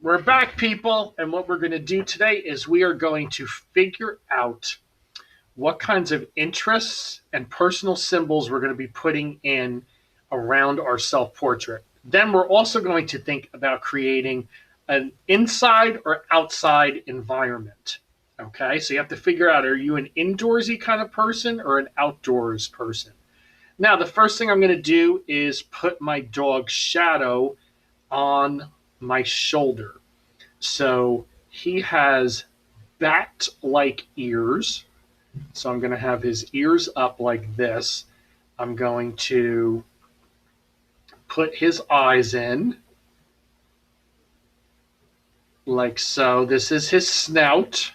We're back, people, and what we're going to do today is we are going to figure out what kinds of interests and personal symbols we're going to be putting in around our self portrait. Then we're also going to think about creating an inside or outside environment. Okay, so you have to figure out, are you an indoorsy kind of person or an outdoors person? Now, the first thing I'm going to do is put my dog's shadow on my shoulder. So he has bat like ears. So I'm going to have his ears up like this. I'm going to put his eyes in like so. This is his snout.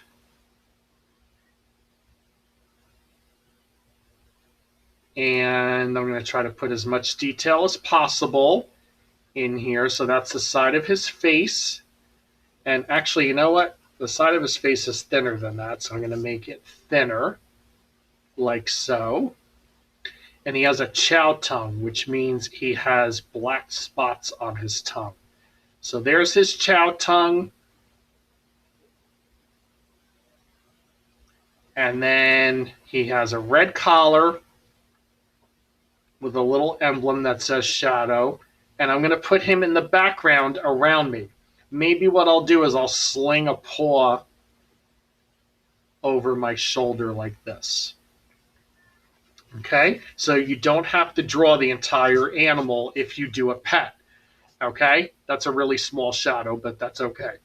And I'm going to try to put as much detail as possible in here. So that's the side of his face. And actually, you know what? The side of his face is thinner than that. So I'm going to make it thinner like so. And he has a chow tongue, which means he has black spots on his tongue. So there's his chow tongue. And then he has a red collar with a little emblem that says shadow. And I'm going to put him in the background around me. Maybe what I'll do is I'll sling a paw over my shoulder like this. Okay, so you don't have to draw the entire animal if you do a pet. Okay, that's a really small shadow, but that's okay.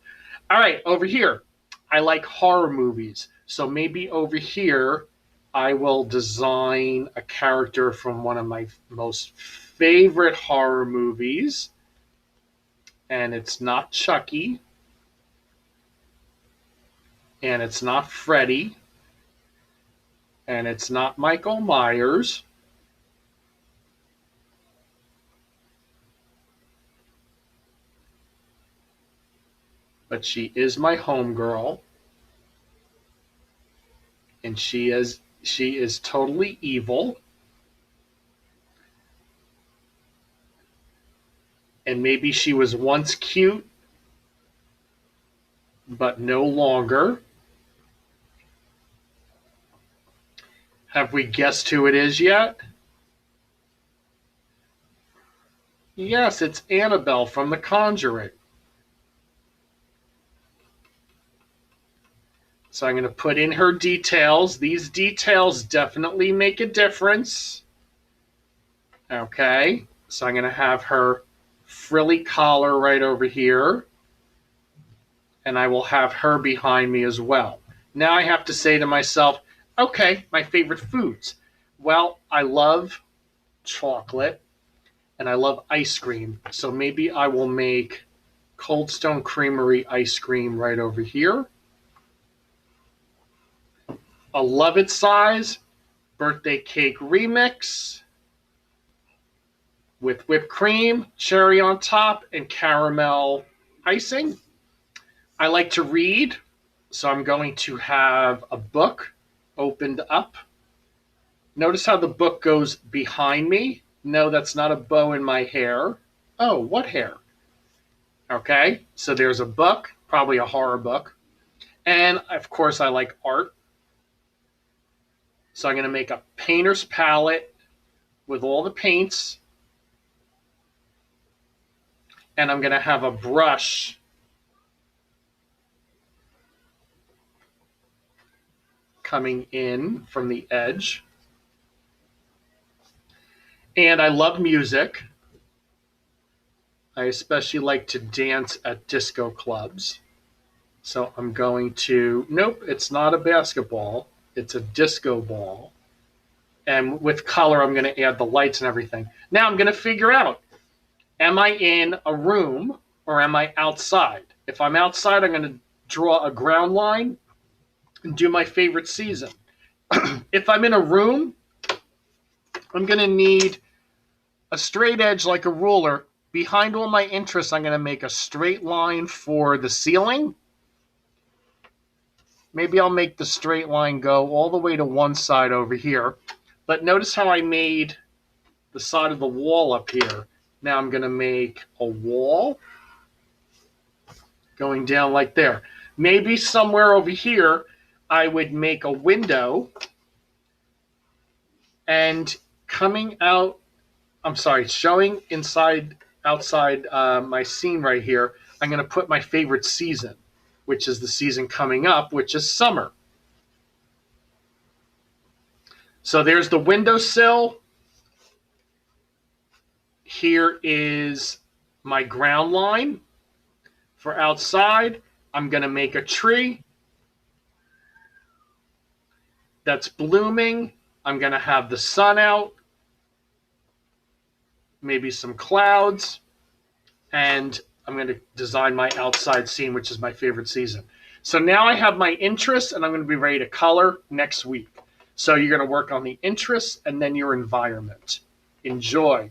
All right, over here, I like horror movies. So maybe over here, I will design a character from one of my most favorite horror movies. And it's not Chucky. And it's not Freddy. And it's not Michael Myers. But she is my homegirl. And she is totally evil. And maybe she was once cute, but no longer. Have we guessed who it is yet? Yes, it's Annabelle from The Conjuring. So I'm going to put in her details. These details definitely make a difference. Okay, so I'm going to have her frilly collar right over here. And I will have her behind me as well. Now I have to say to myself, okay, my favorite foods. Well, I love chocolate and I love ice cream. So maybe I will make Cold Stone Creamery ice cream right over here. A Love It size birthday cake remix with whipped cream, cherry on top, and caramel icing. I like to read, so I'm going to have a book opened up. Notice how the book goes behind me. No, that's not a bow in my hair. Oh, what hair? Okay, so there's a book, probably a horror book. And of course, I like art. So I'm going to make a painter's palette with all the paints. And I'm going to have a brush coming in from the edge. And I love music. I especially like to dance at disco clubs. So I'm going to, nope, it's not a basketball. It's a disco ball. And with color, I'm going to add the lights and everything. Now I'm going to figure out, am I in a room or am I outside? If I'm outside, I'm going to draw a ground line and do my favorite season. If I'm in a room, I'm going to need a straight edge like a ruler. Behind all my interests, I'm going to make a straight line for the ceiling. Maybe I'll make the straight line go all the way to one side over here. But notice how I made the side of the wall up here. Now I'm going to make a wall going down like there. Maybe somewhere over here, I would make a window and coming out, I'm sorry, showing outside my scene right here, I'm going to put my favorite season, which is the season coming up, which is summer. So there's the windowsill. Here is my ground line. For outside, I'm going to make a tree that's blooming. I'm going to have the sun out, maybe some clouds, and I'm going to design my outside scene, which is my favorite season. So now I have my interests, and I'm going to be ready to color next week. So you're going to work on the interests and then your environment. Enjoy.